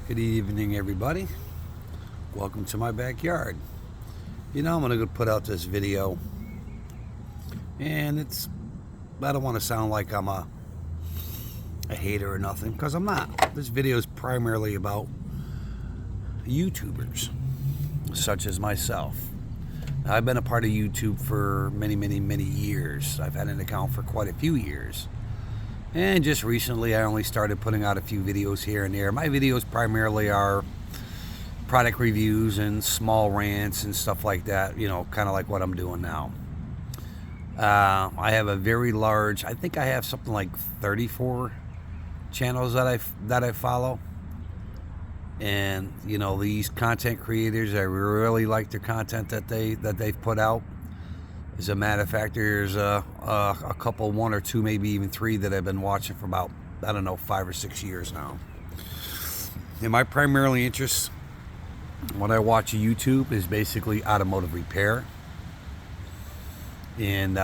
Good evening, everybody. Welcome to my backyard. I'm going to put out this video, and I don't want to sound like I'm a hater or nothing, because I'm not. This video is primarily about YouTubers, such as myself. Now, I've been a part of YouTube for many, many, many years. I've had an account for quite a few years. And just recently, I only started putting out a few videos here and there. My videos primarily are product reviews and small rants and stuff like that, kind of like what I'm doing now. I have a very large, I think I have something like 34 channels that I follow. And, these content creators, I really like the content that they've put out. As a matter of fact, there's a couple, one or two, maybe even three that I've been watching for about, 5 or 6 years now. And my primarily interest when I watch YouTube is basically automotive repair. And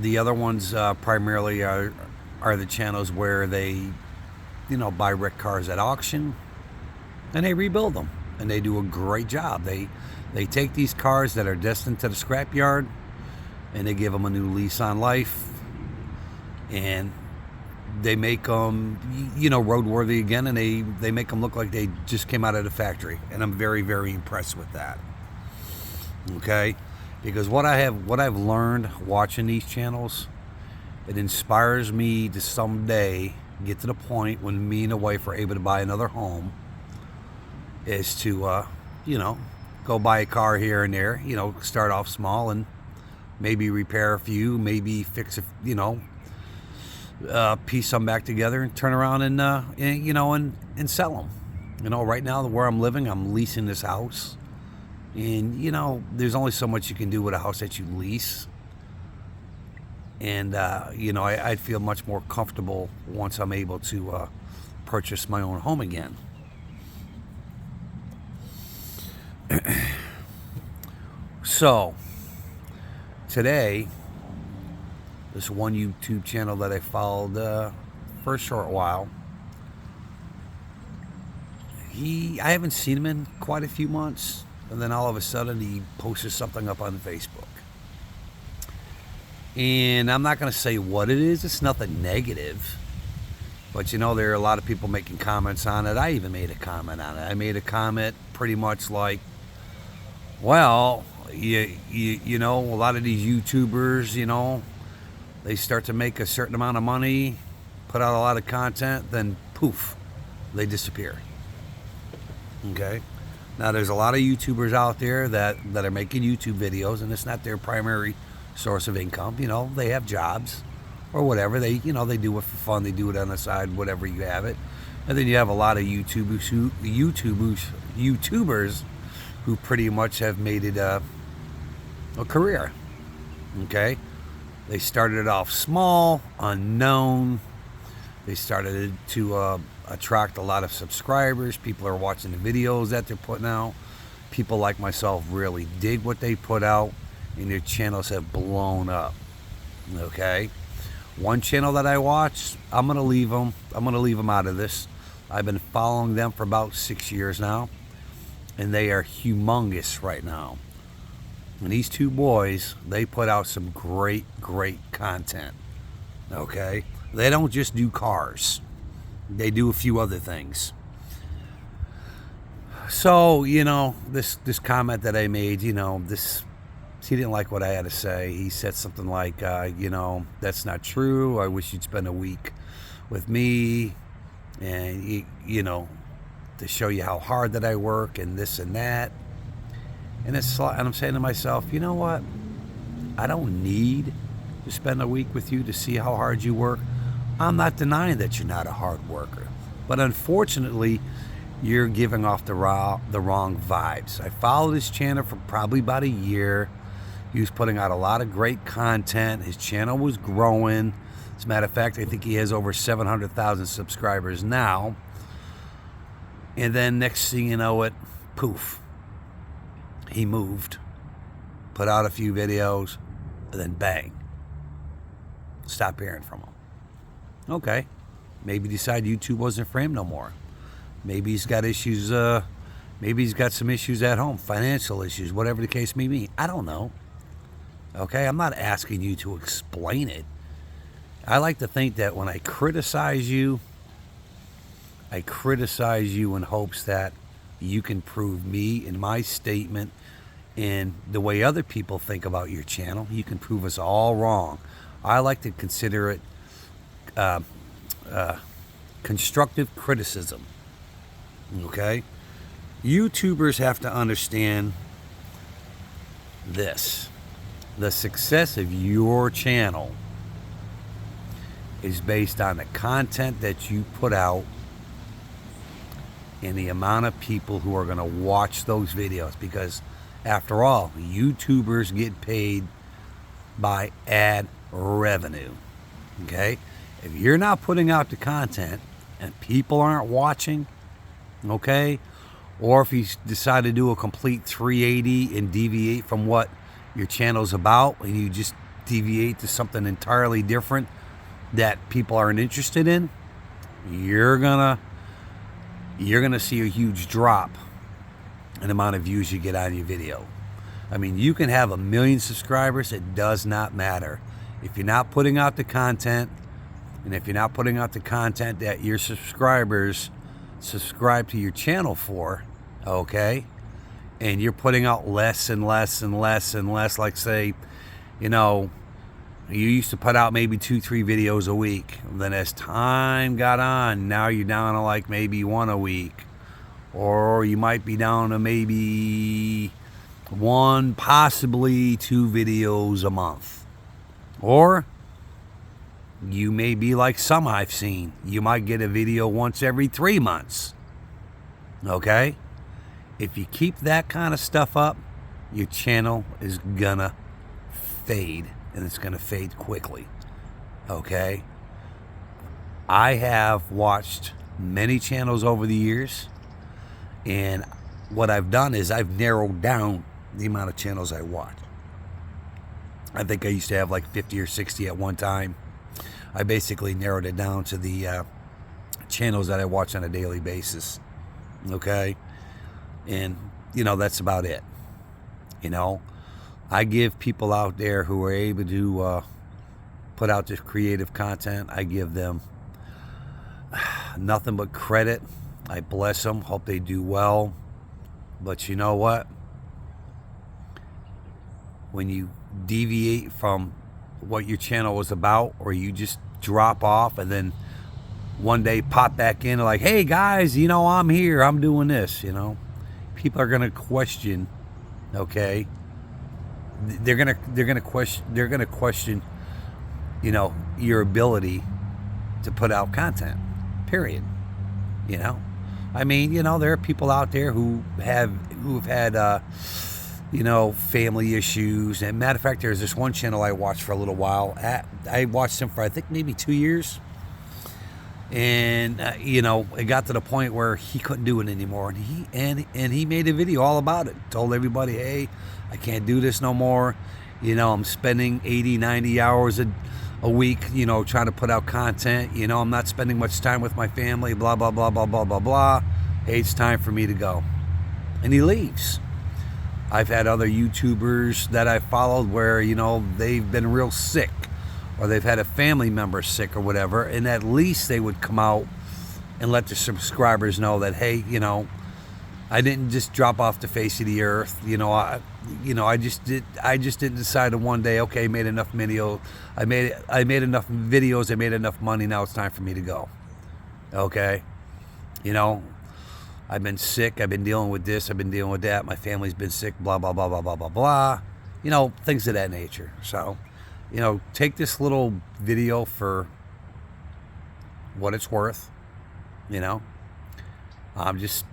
the other ones primarily are the channels where they, buy wrecked cars at auction and they rebuild them. And they do a great job. They take these cars that are destined to the scrapyard and they give them a new lease on life, and they make them, roadworthy again, and they make them look like they just came out of the factory. And I'm very, very impressed with that. Okay, because what I've learned watching these channels, it inspires me to someday get to the point when me and the wife are able to buy another home, is to go buy a car here and there, start off small and maybe repair a few, maybe fix piece some back together and turn around and sell them. Right now where I'm living, I'm leasing this house, and there's only so much you can do with a house that you lease. And I'd feel much more comfortable once I'm able to purchase my own home again. So today, this one YouTube channel that I followed for a short while, I haven't seen him in quite a few months, and then all of a sudden he posted something up on Facebook. And I'm not going to say what it is. It's nothing negative. But there are a lot of people making comments on it. I even made a comment on it. I made a comment pretty much like, well, a lot of these YouTubers, they start to make a certain amount of money, put out a lot of content, then poof, they disappear. Okay? Now, there's a lot of YouTubers out there that are making YouTube videos, and it's not their primary source of income. They have jobs or whatever. They do it for fun. They do it on the side, whatever you have it. And then you have a lot of YouTubers who pretty much have made it a career. Okay? They started it off small, unknown. They started to attract a lot of subscribers. People are watching the videos that they're putting out. People like myself really dig what they put out, and their channels have blown up. Okay? One channel that I watch, I'm going to leave them out of this. I've been following them for about 6 years now, and they are humongous right now. And these two boys, they put out some great, great content. Okay? They don't just do cars. They do a few other things. So, this comment that I made, he didn't like what I had to say. He said something like, that's not true. I wish you'd spend a week with me and, to show you how hard that I work and this and that. And I'm saying to myself, you know what? I don't need to spend a week with you to see how hard you work. I'm not denying that you're not a hard worker. But unfortunately, you're giving off the wrong vibes. I followed his channel for probably about a year. He was putting out a lot of great content. His channel was growing. As a matter of fact, I think he has over 700,000 subscribers now. And then next thing you know it, poof, he moved, put out a few videos, and then bang, stop hearing from him. Okay, Maybe decide YouTube wasn't for him no more. Maybe he's got issues, maybe he's got some issues at home, financial issues, whatever the case may be. I don't know. Okay, I'm not asking you to explain it. I like to think that when I criticize you in hopes that you can prove me and my statement and the way other people think about your channel. You can prove us all wrong. I like to consider it constructive criticism. Okay? YouTubers have to understand this. The success of your channel is based on the content that you put out and the amount of people who are going to watch those videos, because after all, YouTubers get paid by ad revenue. Okay? If you're not putting out the content and people aren't watching, okay, or if you decide to do a complete 380 and deviate from what your channel's about and you just deviate to something entirely different that people aren't interested in, you're gonna see a huge drop in the amount of views you get on your video. I mean, you can have 1 million subscribers, it does not matter. If you're not putting out the content, and if you're not putting out the content that your subscribers subscribe to your channel for, okay, and you're putting out less and less and less and less, like say, you know, you used to put out maybe 2-3 videos a week. And then as time got on, now you're down to like maybe 1 a week. Or you might be down to maybe 1, possibly 2 videos a month. Or you may be like some I've seen. You might get a video once every 3 months. Okay? If you keep that kind of stuff up, your channel is gonna fade. And it's going to fade quickly. Okay? I have watched many channels over the years, and what I've done is I've narrowed down the amount of channels I watch. I think I used to have like 50 or 60 at one time. I basically narrowed it down to the channels that I watch on a daily basis. Okay? And, you know, that's about it. You know? I give people out there who are able to put out this creative content, I give them nothing but credit. I bless them, hope they do well. But you know what? When you deviate from what your channel was about, or you just drop off and then one day pop back in like, hey guys, you know, I'm here, I'm doing this, you know, people are going to question, okay? They're gonna question, you know, your ability to put out content. Period. You know, I mean, you know, there are people out there who've had, you know, family issues. And matter of fact, there's this one channel I watched for a little while. I watched him for I think maybe 2 years, and you know, it got to the point where he couldn't do it anymore, and he made a video all about it. Told everybody, hey, I can't do this no more. You know, I'm spending 80, 90 hours a week, you know, trying to put out content. You know, I'm not spending much time with my family, blah, blah, blah, blah, blah, blah, blah. Hey, it's time for me to go. And he leaves. I've had other YouTubers that I followed where, you know, they've been real sick, or they've had a family member sick or whatever, and at least they would come out and let their subscribers know that, hey, you know, I didn't just drop off the face of the earth. You know, I just didn't decide to one day, okay, made enough video. I made enough videos, I made enough money, now it's time for me to go. Okay? You know, I've been sick, I've been dealing with this, I've been dealing with that, my family's been sick, blah, blah, blah, blah, blah, blah, blah. You know, things of that nature. So, you know, take this little video for what it's worth. You know, I'm just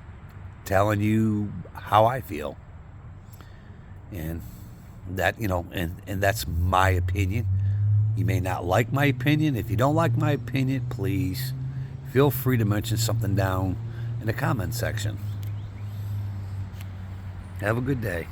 telling you how I feel, and that, you know, and that's my opinion. You may not like my opinion. If you don't like my opinion, please feel free to mention something down in the comment section. Have a good day.